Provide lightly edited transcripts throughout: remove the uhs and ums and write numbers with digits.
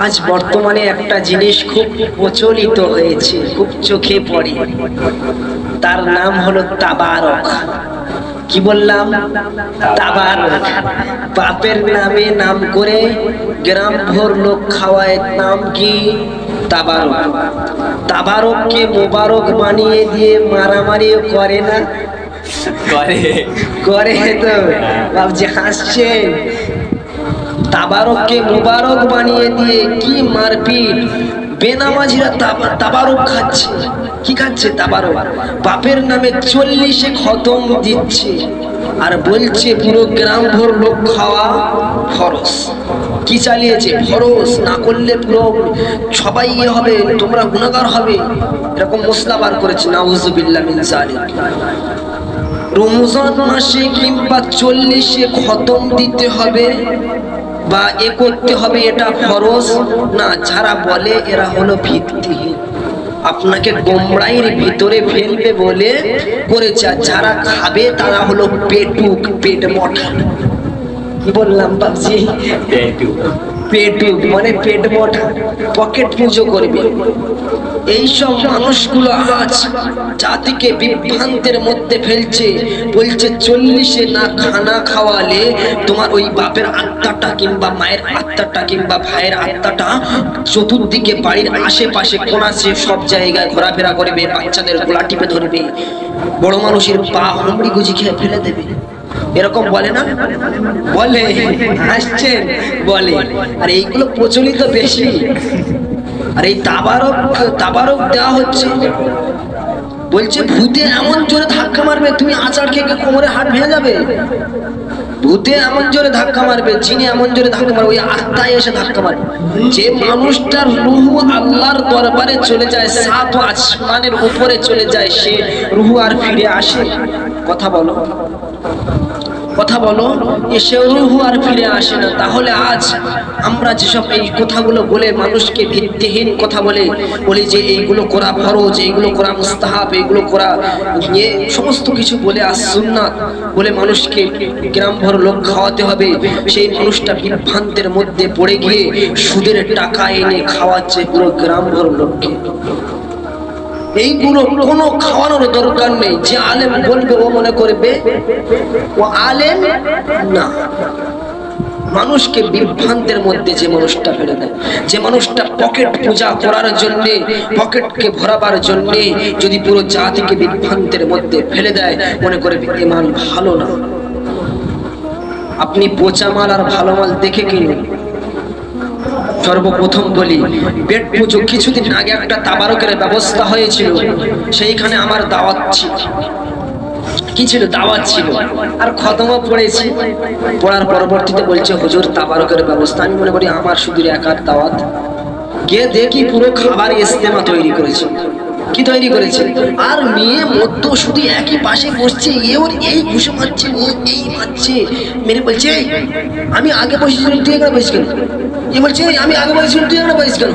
আজ বর্তমানে একটা জিনিস খুব প্রচলিত হয়েছে, খুব চোখে পড়ে, তার নাম হলো তাবারক। কি বললাম? তাবারক। বাপের নামে নাম করে গ্রাম ভর লোক খাওয়ায়, নাম কি? তাবারক। তাবারককে মোবারক বানিয়ে দিয়ে মারামারিও করে না? করে তো ভাবছি হাসছে। তাবারককে মুবারক বানিয়ে দিয়ে কি মারপিট! বেনামাজিরা তাবারক খাচ্ছে। কি খাচ্ছে? তাবারক। বাপের নামে 40-এ খতম দিচ্ছে আর বলছে পুরো গ্রাম ভর লোক খাওয়া ফরজ। কি চালিয়েছে? ফরজ না করলে পুরো সবাই হবে, তোমরা গুনাহগার হবে, এরকম মশলা বার করেছে। নাউযুবিল্লাহ মিন যালিক। রমজান মাসে কিংবা 40-এ খতম দিতে হবে বা এ করতে হবে, এটা ফরজ না। যারা বলে এরা হলো ভিত্তিহীন, আপনাকে গোমরাইয়ের ভিতরে ফেলবে বলে করেছে। আর যারা খাবে তারা হলো পেটুক, পেট মোটা। কি বললাম বাবজি? পেটুক মানে পেট মোটা, পকেট পুজো করবে। এইসব মানুষগুলো আজ জাতিকে বিভ্রান্তের মধ্যে ফেলছে। বলছে 40-এ না খানা খাওয়ালে তোমার ওই বাপের আত্মাটা কিংবা মায়ের আত্মাটা কিংবা ভাইয়ের আত্মাটা চতুর্দিকে বাড়ির আশেপাশে কোনাসে সব জায়গায় ঘোরাফেরা করবে, বাচ্চাদের গোলা টিপে ধরবে, বড় মানুষের পা হুমড়ি গুজি খেয়ে ফেলে দেবে। এরকম বলে না? বলে, হাসছেন, বলে। আর এইগুলো প্রচলিত বেশি। আর এই তাবারক দেওয়া হচ্ছে, বলছে ভূতে এমন জোরে ধাক্কা মারবে তুমি আচার খেয়ে কোমরে হাড় ভেঙে যাবে। ভূতে এমন জোরে ধাক্কা মারবে, জিনে এমন জোরে ধাক্কা মারবে, ওই আত্মায় এসে ধাক্কা মারবে। যে মানুষটার রুহু আল্লাহর দরবারে চলে যায়, 7 আসমানের উপরে চলে যায়, সে রুহু আর ফিরে আসে? কথা বলো, কথা বলো। এসে রুহু আর ফিরে আসে না। তাহলে আজ আমরা যেসব এই কথাগুলো বলে মানুষকে ভিত্তিহীন কথা বলি যে এইগুলো করা ফরজ, এইগুলো করা মুস্তাহাব, এইগুলো করা নিয়ে সমস্ত কিছু বলে আর সুন্নাত বলে মানুষকে গ্রাম ভর লোক খাওয়াতে হবে, সেই মানুষটা বিভ্রান্তের মধ্যে পড়ে গিয়ে সুদের টাকা এনে খাওয়াচ্ছে পুরো গ্রাম ভর লোককে। এইগুলো কোনো খাওয়ানোর দরকার নেই। যে আলেম বলবে ও মনে করবে ও আলেম না। মানুষকে বিভ্রান্তের মধ্যে যে মানুষটা ফেলে দেয়, যে মানুষটা পকেট পূজা করার জন্যে, পকেটকে ভরাবার জন্যে যদি পুরো জাতিকে বিভ্রান্তের মধ্যে ফেলে দেয়, মনে করবে ঈমান ভালো না। আপনি পচা মাল আর ভালো মাল দেখে কিনুন। সর্বপ্রথম বলি, পেট পুজো কিছুদিন আগে একটা তাবারকের ব্যবস্থা হয়েছিল, সেইখানে আমার দাওয়াত ছিল। কি ছিল? দাওয়াত ছিল। আর খতমও পড়েছি। পড়ার পরবর্তীতে বলছে হুজুর তাবারকের ব্যবস্থা। আমি মনে করি আমার শুধু একার দাওয়াত। গিয়ে দেখি পুরো খাবার ইস্তেমা তৈরি করেছে। কি তৈরি করেছে? আর মেয়ে মধ্য শুধু একই পাশে বসছে, এ ওর এই ঘুষে মারছে, ও এই মারছে। মেরে বলছে আমি আগে বসেছিলাম, তুই এখানে বসিস কেন? এ বলছে আমি আগে বসেছিলাম, তুই এখানে বসিস কেন?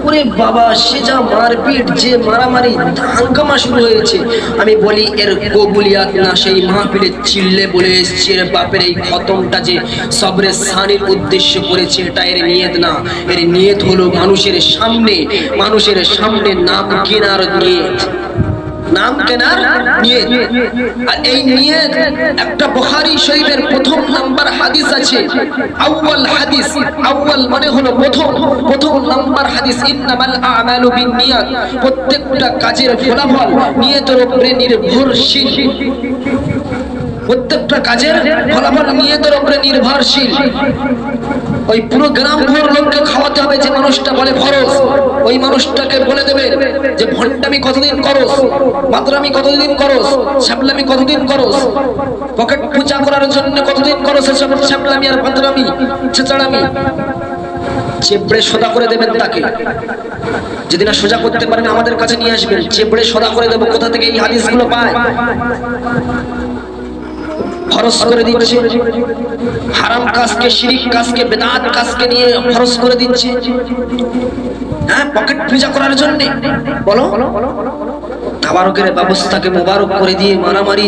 ওরে বাবা, সে যা মারপিট, যে মারামারি, হাঙ্গামা শুরু হয়েছে। আমি বলি এর কবুলিয়াত না, সেই মাহফিলে চিল্লে বলে এসছে এর বাপের এই খতমটা যে সবরে সানির উদ্দেশ্য করেছে, এটা এর নিয়ত না। এর নিয়ত হলো মানুষের সামনে নাম কেনার নিয়ত, নাম কেনার নিয়ত। আর এই নিয়ত একটা বুখারী শরীফের প্রথম নাম্বার হাদিস আছে, আউয়াল হাদিস। আউয়াল মানে হলো প্রথম নাম্বার হাদিস। ইন্নামাল আমালু বিন্নিয়াত। প্রত্যেকটা কাজের ফলাফল নিয়তের উপরে নির্ভরশীল। প্রত্যেকটা কাজের ফলাফল নিয়তের উপরে নির্ভরশীল। ওই পুরো গ্রাম ভর লোককে খাওয়াতে হবে। যে মানুষটা বলে ফরজ, ওই মানুষটাকে বলে দেবে যে ভণ্ডামি কতদিন করস, মাতরামি কতদিন করস, ছাবলামি কতদিন করস, পকেট পূজা করার জন্য কতদিন করস, ছাবলামি আর মাতরামি ছেচড়ামি। চেবড়ে সোজা করে দেবেন তাকে। যদি না সোজা করতে পারেন আমাদের কাছে নিয়ে আসবেন, চেবড়ে সোজা করে দেবো। কোথা থেকে এই হাদিসগুলো পায়? ফরজ করে দিচ্ছে হারাম কাজকে, শিরিক কাজকে, বেদাত কাজকে নিয়ে ফরজ করে দিচ্ছে। হ্যাঁ, পকেট পূজা করার জন্য। বলো, তাবারকের ব্যবস্থাকে মোবারক করে দিয়ে মারামারি,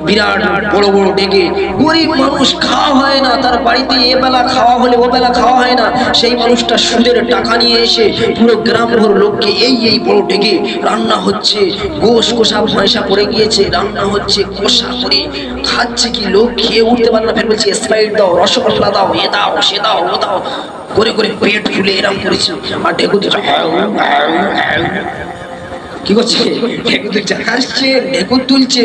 বিরাট বড় বড় ডেকে। গরিব মানুষ খাওয়া হয় না, তার বাড়িতে এবেলা খাওয়া হলে ওবেলা খাওয়া হয় না, সেই মানুষটা সুদের টাকা নিয়ে এসে পুরো গ্রাম ভর লোককে এই বড় ডেকে রান্না হচ্ছে, গোশ কষা পয়সা পড়ে গিয়েছে, রান্না হচ্ছে কষা করে খাচ্ছে, কি লোক খেয়ে উঠতে পারে না, ফের বলছে স্প্রাইট দাও, রসগোল্লা দাও, এ দাও সে দাও ও দাও করে করে পেট ফুলে এরম করেছে। আর ঢেকুর কি করছে, ঢেকুর তুলছে, হাসছে, ঢেকুর তুলছে।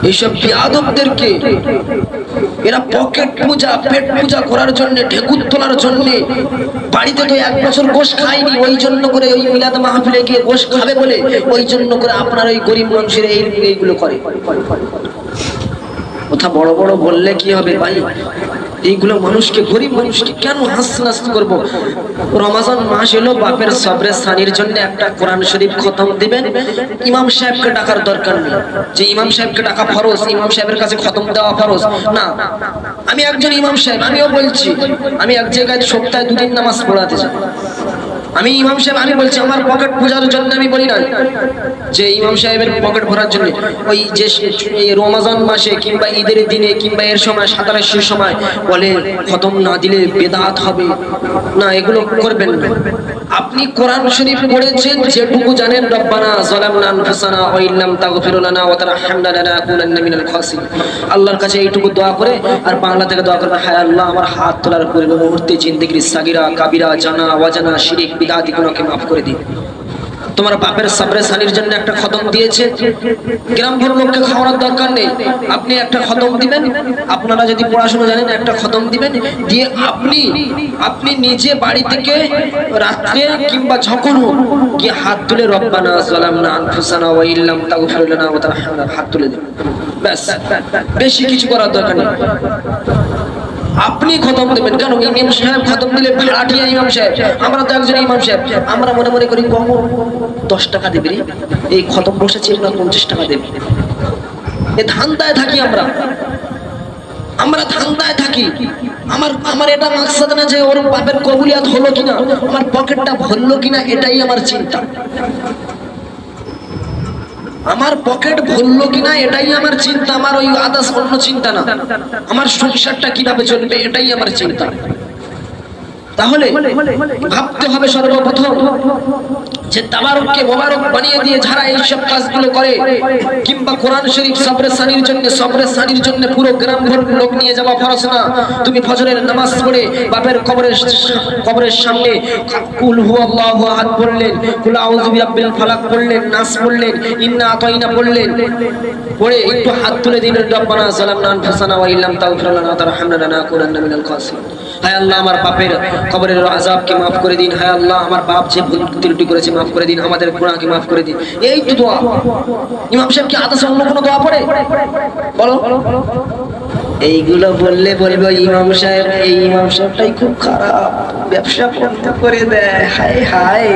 এইসব বিয়াদবদেরকে এরা পকেট পূজা, পেট পূজা করার জন্য, ঢেকুর তোলার জন্য, বাড়িতে তো 1 বছর গোশ খায়নি, ওই জন্য করে ওই মিলাদ মাহফিলে গিয়ে গোশ খাবে বলে ওই জন্য করে আপনার ওই গরিব মানুষের এইগুলো করে। কথা বড় বড় বললে কি হবে ভাই? এইগুলো মানুষকে, গরিব মানুষকে কেন হাসনাস্ত করবো? রমাজান মাস এলো, বাপের সবরের সানির জন্য একটা কোরআন শরীফ খতম দিবেন, ইমাম সাহেবকে ডাকার দরকার নেই যে ইমাম সাহেবকে ডাকা ফরজ, ইমাম সাহেবের কাছে খতম দেওয়া ফরজ না। আমি একজন ইমাম সাহেব, আমিও বলছি, আমি এক জায়গায় সপ্তাহে 2 দিন নামাজ পড়াতে চাই। আমি ইমাম সাহেব, আমি বলছি আমার পকেট পূজার জন্য আমি বলি না যে ইমাম সাহেবের পকেট ভরার জন্য। ওই যে রমাজান মাসে কিংবা ঈদের দিনে কিংবা এর সময়, সাতারের সময় বলে খতম না দিলে বেদাত হবে না, এগুলো করবেন না। আপনি কোরআন শরীফ পড়েছেন, যেটুকু জানেন, রব্বানা যালামনা আনফুসানা ওয়া ইল্লাম তাগফির লানা ওয়া তারহামনা লানাকুনান্না মিনাল খাসিরিন, আল্লাহর কাছে এইটুকু দোয়া করে আর বাংলা থেকে দোয়া করবেন, হায় আল্লাহ আমার হাত তোলার পূর্বে মুহূর্তে জিন্দেগির সাগিরা কাবিরা জানা ওয়াজানা শিরিক বিদাত গুনাহকে মাফ করে দিন। তোমার বাপের সাবরে সানির জন্য একটা খতম দিয়েছে, গ্রাম ভর লোককে খাওয়ানোর দরকার নেই, আপনি একটা খতম দিবেন। আপনারা যদি পড়াশোনা জানেন, একটা খতম দিবেন, দিয়ে আপনি নিজে বাড়ি থেকে রাত্রে কিংবা যখন গিয়ে হাত তুলে রব্বানা যালামনা আনফুসানা ওয়া ইল্লাম তাগফির লানা ওয়া তারহামনা হাত তুলে দেন, ব্যাস, বেশি কিছু করার দরকার নেই। আপনি খতম দেবেন কেন? ইমাম সাহেব খতম দিলে ভাড়াটিয়া ইমাম সাহেব, আমরা তো একজন ইমাম সাহেব, আমরা মনে করি কখন 10 টাকা দেবে রে, এই খতম বসেছে না 50 টাকা দেবে, এ ধান্দায় থাকি আমরা ধান্দায় থাকি। আমার এটা মাকসাদ না যে ওর বাপের কবুলিয়াত হলো কিনা, আমার পকেটটা ভরলো কিনা, এটাই আমার চিন্তা। আমার পকেট ভরলো কিনা এটাই আমার চিন্তা, আমার ওই আদার্স অন্য চিন্তা না। আমার সংসারটা কিভাবে চলবে এটাই আমার চিন্তা। তাহলে ভাবতে হবে সর্বপ্রথম যে তাবারককে মোবারক বানিয়ে দিয়ে যারা এই সব কাজগুলো করে, কিংবা কোরআন শরীফ সবরে সানির জন্য পুরো গ্রাম ভর লোক নিয়ে যাওয়া ফরজ না। তুমি ফজরের নামাজ পড়ে বাপের কবরের সামনে কুল হুয়াল্লাহু আহাদ পড়লেন, কুল আউযু বিরাব্বিল ফালাক পড়লেন, নাস পড়লেন, ইন্না আতাইনা পড়লেন, পড়ে একটু হাত তুলে দিলেন, রব্বানা যালামনা আনফুসানা ওয়া ইল্লাম তাগফির লানা ওয়া তারহামনা লানাকুনান্না মিনাল খাসিরিন। হায় আল্লাহ আমার বাপের কবরের আযাবকে maaf করে দিন, হায় আল্লাহ আমার বাপ যে ভুল ত্রুটি করেছে maaf করে দিন, আমাদের গুনাহকে maaf করে দিন। এই তো দোয়া। ইমাম সাহেব কি আদার্স অন্য কোনো দোয়া পড়ে? বলো। এইগুলো বললে বলবে ইমাম সাহেব, এই ইমাম সাহেবটাই খুব খারাপ, ব্যবসা বন্ধ করে দেয়। হায় হায়,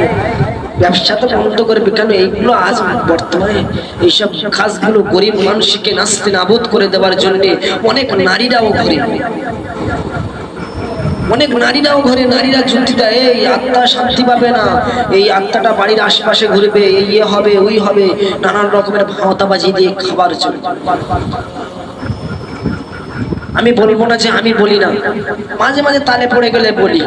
ব্যবসা তো বন্ধ করবে কেন? এইগুলো আজ বর্তমানে এইসব কাজগুলো গরিব মানুষকে নাস্তে নাবুদ করে দেওয়ার জন্য অনেক নারীরাও ঘুরে, নারীরা যুক্তি দেয়, এই আত্মা শান্তি পাবে না, এই আত্মাটা বাড়ির আশেপাশে ঘুরবে, এই হবে ওই হবে, নানান রকমের ভাওতাবাজি দিয়ে খাবার জন্য। আমি বলবো না যে আমি বলি না, মাঝে মাঝে তালে পড়ে গেলে বলি,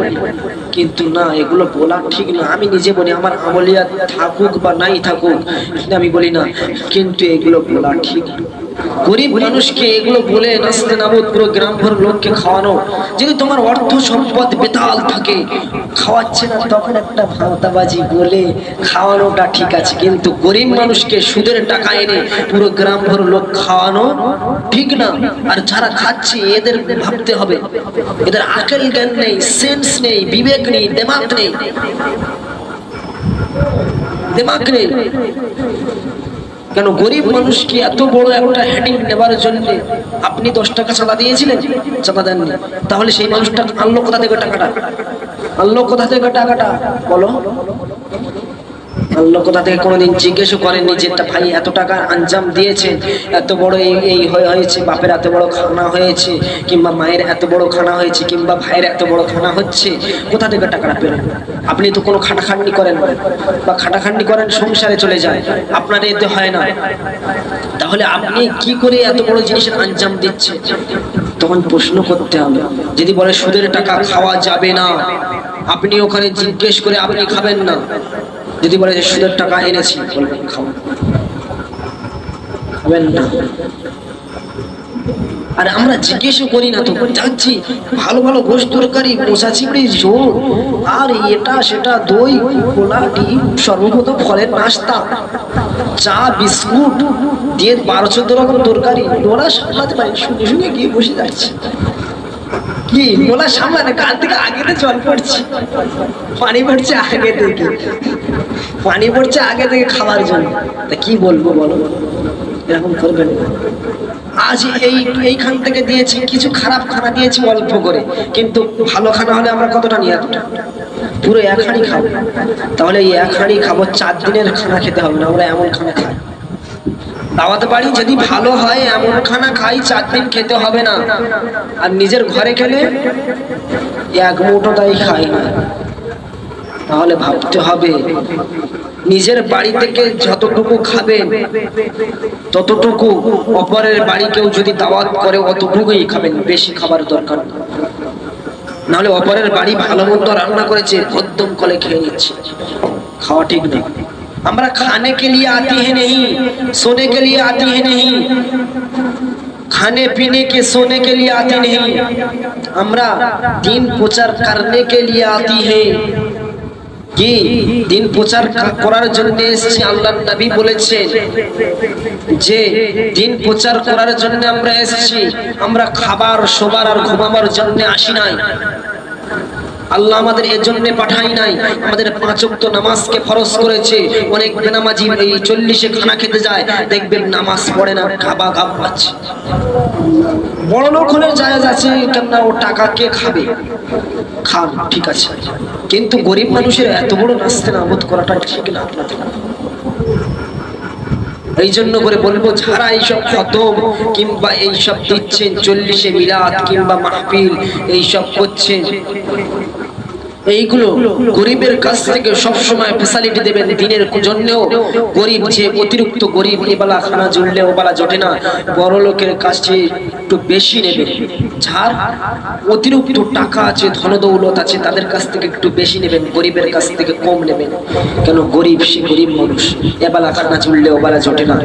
কিন্তু না, এগুলো বলা ঠিক না। আমি নিজে বলি, আমার আমলিয়া থাকুক বা নাই থাকুক, আমি বলি না, কিন্তু এগুলো বলা ঠিক না। গরিব মানুষকে এগুলো বলে নাস্তে নাবুদ পুরো গ্রাম ভর লোককে খাওয়ানো, যদি তোমার অর্থ সম্পদ বেতাল থাকে, খাওয়াচ্ছে না, তখন একটা ভাওতাবাজি বলে খাওয়ানোটা ঠিক আছে, কিন্তু গরিব মানুষকে সুদের টাকা এনে পুরো গ্রাম ভর লোক খাওয়ানো ঠিক না। আর যারা খাচ্ছে এদের ভাবতে হবে, এদের আকল জ্ঞান নেই, সেন্স নেই, বিবেক নেই, দিমাগ নেই। কেন গরিব মানুষকে এত বড় একটা হেডিং নেবার জন্য আপনি 10 টাকা চাঁদা দিয়েছিলেন? চাঁদা দেননি, তাহলে সেই মানুষটা আনলো কোথা থেকে টাকাটা? বলো। আল্লাহ কোথা থেকে কোনোদিন জিজ্ঞেস করেননি যে ভাই এত টাকা আঞ্জাম দিয়েছে, এত বড় এই হয়েছে, বাপের এত বড় খানা হয়েছে, কিংবা মায়ের এত বড় খানা হয়েছে, কিংবা ভাইয়ের এত বড় খানা হচ্ছে, কোথা থেকে টাকাটা পেলেন? আপনি তো কোনো খাটাখাটনি করেন না, বা খাটাখাটনি করেন সংসারে চলে যায়, আপনার এতে হয় না, তাহলে আপনি কি করে এত বড় জিনিসের আঞ্জাম দিচ্ছে? তখন প্রশ্ন করতে হবে। যদি বলে সুদের টাকা খাওয়া যাবে না, আপনি ওখানে জিজ্ঞেস করে আপনি খাবেন না। যদি বলে যে সুদের টাকা এনেছি, খাবেন না। আর আমরা জিজ্ঞেসও করি না তো, যাচ্ছি ভালো ভালো গোশ তরকারি, মোচা চিংড়ি ঝোল, আর এটা সেটা, দই কোলা ডিম, সর্বপ্রথম ফলের নাস্তা, চা বিস্কুট দিয়ে 12-14 রকম তরকারি, ওরা সামলাতে পারি, শুনে শুনে গিয়ে বসে যাচ্ছে। কি ওরা সামলাতে, কাল থেকে আগে জল পড়ছে, পানি পড়ছে আগে থেকে, পানি পড়ছে আগে থেকে খাওয়ার জন্য। তা কি বলবো বলো, এরকম করবেন না। আজ এইখান থেকে দিয়েছি, কিছু খারাপ খানা দিয়েছি অল্প করে, কিন্তু ভালো খানা হলে আমরা কতটা নিয়ে এতটা পুরো এক হাঁড়ি খাবো। তাহলে এই এক হাঁড়ি খাবো, 4 দিনের খানা খেতে হবে না। আমরা এমন খানা খাই, দাওয়াতে বাড়ি যদি ভালো হয় এমন খানা খাই 4 দিন খেতে হবে না। আর নিজের ঘরে খেলে 1 মুঠো তাই খাই না। তাহলে ভাবতে হবে, নিজের বাড়ি থেকে যতটুকু খাবেন ততটুকু, অপরের বাড়ি কেউ যদি দাওয়াত করে অতটুকুই খাবেন, বেশি খাবার দরকার না। নাহলে অপরের বাড়ি ভালো মন্দ রান্না করেছে, ভদ্দম কলে খেয়ে নিচ্ছে, খাওয়া ঠিক না। আমরা खाने के लिए आते हैं नहीं, सोने के लिए आते हैं नहीं, खाने पीने के सोने के लिए आते नहीं, আমরা দিন প্রচার करने के लिए आती है। কি দিন প্রচার করার জন্য এসেছি। আল্লাহর নবী বলেছেন যে দিন প্রচার করার জন্য আমরা এসেছি, আমরা খাবার শোবার আর ঘুমাবার জন্য আসি নাই। আল্লাহ আমাদের এর জন্য পাঠাই নাই। আমাদের 5 ওয়াক্ত নামাজকে ফরজ করেছে। অনেক বেনামাজি এই 40-এ খানা খেতে যায়, দেখবেন নামাজ পড়ে না, খাবা খাব পাচ্ছে। বড় লোক হলে জায়েজ আছে, কেননা ও টাকা কে খাবে, খান ঠিক আছে, কিন্তু গরিব মানুষের এত বড় নাস্তে নাবুদ করাটা ঠিক না আপনাদের। এই জন্য করে বলবো, যারা এইসব খতম কিংবা এইসব দিচ্ছেন, 40-এ মিলাদ কিংবা মাহফিল এইসব করছেন, এইগুলো গরিবের কাছ থেকে সবসময় ফ্যাসিলিটি দেবেন দিনের জন্যও। গরিব যে অতিরিক্ত গরিব, এবেলা খানা জুড়লে ওবেলা জোটে না, বড় লোকের কাছে একটু বেশি নেবেন। যার অতিরিক্ত টাকা আছে, ধনদৌলত আছে, তাদের কাছ থেকে একটু বেশি নেবেন, গরিবের কাছ থেকে কম নেবেন। কেন গরিব, সে গরিব মানুষ, এবেলা খানা জুড়লে ওবেলা জোটে না,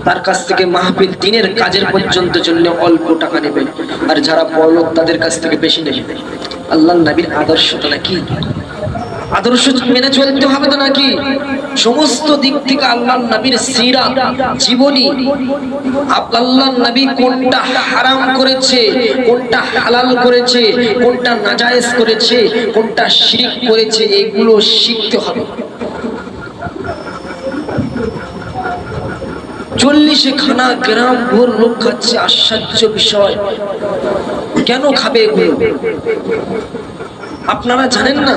তার কাছ থেকে মাহফিল দিনের কাজের পর্যন্ত জন্য অল্প টাকা নেবেন। আর যারা বড়লোক তাদের কাছ থেকে বেশি নেবেন। আল্লাহর নবীর আদর্শটা নাকি, আদর্শ মেনে চলতে হবে তো নাকি? সমস্ত দিক থেকে আল্লাহর নবীর সিরাত, জীবনী, আল্লাহর নবী কোনটা হারাম করেছে, কোনটা হালাল করেছে, কোনটা নাজায়েজ করেছে, কোনটা শিরক করেছে, এগুলো শিখতে হবে। 40-এ খানা গ্রাম ভোর লোক খাচ্ছে, আশ্চর্য বিষয়। কেন খাবে এগুলো? আপনারা জানেন না,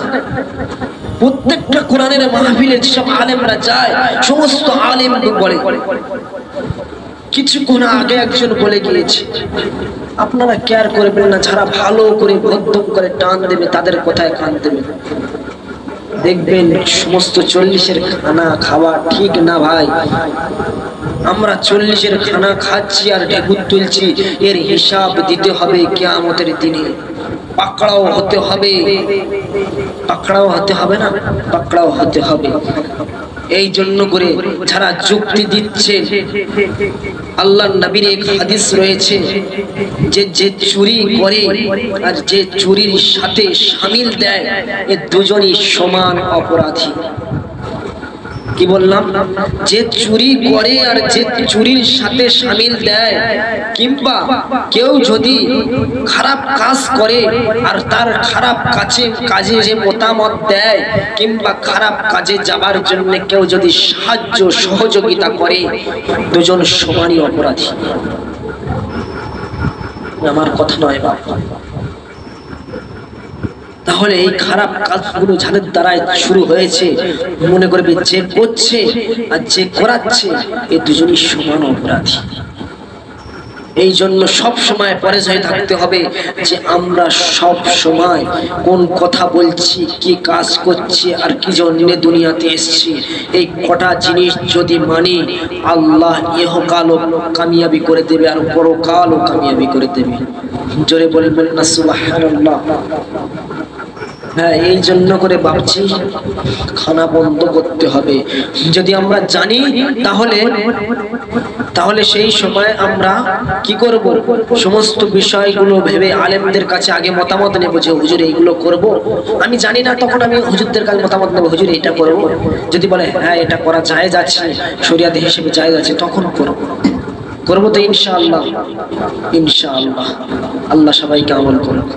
প্রত্যেকটা কোরআনের মাহফিলে যেসব আলেমরা যায়, সমস্ত আলেম বলে, কিছুক্ষণ আগে একজন বলে গিয়েছে, আপনারা কেয়ার করবেন না, যারা ভালো করে ভদ্দম করে টান দেবে তাদের কথায় কান দেবে, দেখবেন সমস্ত 40-এর খানা খাওয়া ঠিক না ভাই। আমরা 40-এর খানা খাচ্ছি আর ঢেকুর তুলছি, এর হিসাব দিতে হবে কিয়ামতের দিনে। পাকড়াও হতে হবে, পাকড়াও হতে হবে না, পাকড়াও হতে হবে। এই জন্য করে যারা যুক্তি দিচ্ছে, আল্লাহর নবীর এক হাদিস রয়েছে যে যে চুরি করে আর যে চুরির সাথে শামিল দেয়, এ দুজনই সমান অপরাধী। কি বললাম? যে চুরি করে আর যে চুরির সাথে শামিল দেয়, কিংবা কেউ যদি খারাপ কাজ করে আর তার খারাপ কাজে যে মতামত দেয়, কিংবা খারাপ কাজে যাবার জন্য কেউ যদি সাহায্য সহযোগিতা করে, দুজন সমানই অপরাধী। আমার কথা নয় বাবা। তাহলে এই খারাপ কাজগুলো যাদের দ্বারা শুরু হয়েছে মনে করবে যে করছে আর যে করাচ্ছে এই দুজনই সমান অপরাধী। এই জন্য সব সময় পরেজ হয়ে থাকতে হবে যে আমরা সব সময় কোন কথা বলছি, কি কাজ করছি আর কি জন্য দুনিয়াতে এসেছি, এই কটা জিনিস যদি মানি আল্লাহ ইহকালও কামিয়াবি করে দেবে আর পরকালও কামিয়াবি করে দেবে। জোরে বলবেন না সুবহানাল্লাহ। হ্যাঁ, এই জন্য করে ভাবছি খানা বন্ধ করতে হবে। যদি আমরা জানি তাহলে সেই সময় আমরা কি করব, সমস্ত বিষয়গুলো ভেবে আলেমদের কাছে আগে মতামত নেব যে হুজুর এইগুলো করব। আমি জানি না, তখন আমি হুজুরদের কাছে মতামত নেব, হুজুর এটা করব। যদি বলে হ্যাঁ এটা করা জায়েজ আছে, শরিয়াত হিসেবে জায়েজ আছে, তখন করব তো ইনশাআল্লাহ। ইনশাআল্লাহ আল্লাহ সবাইকে আমল করুক।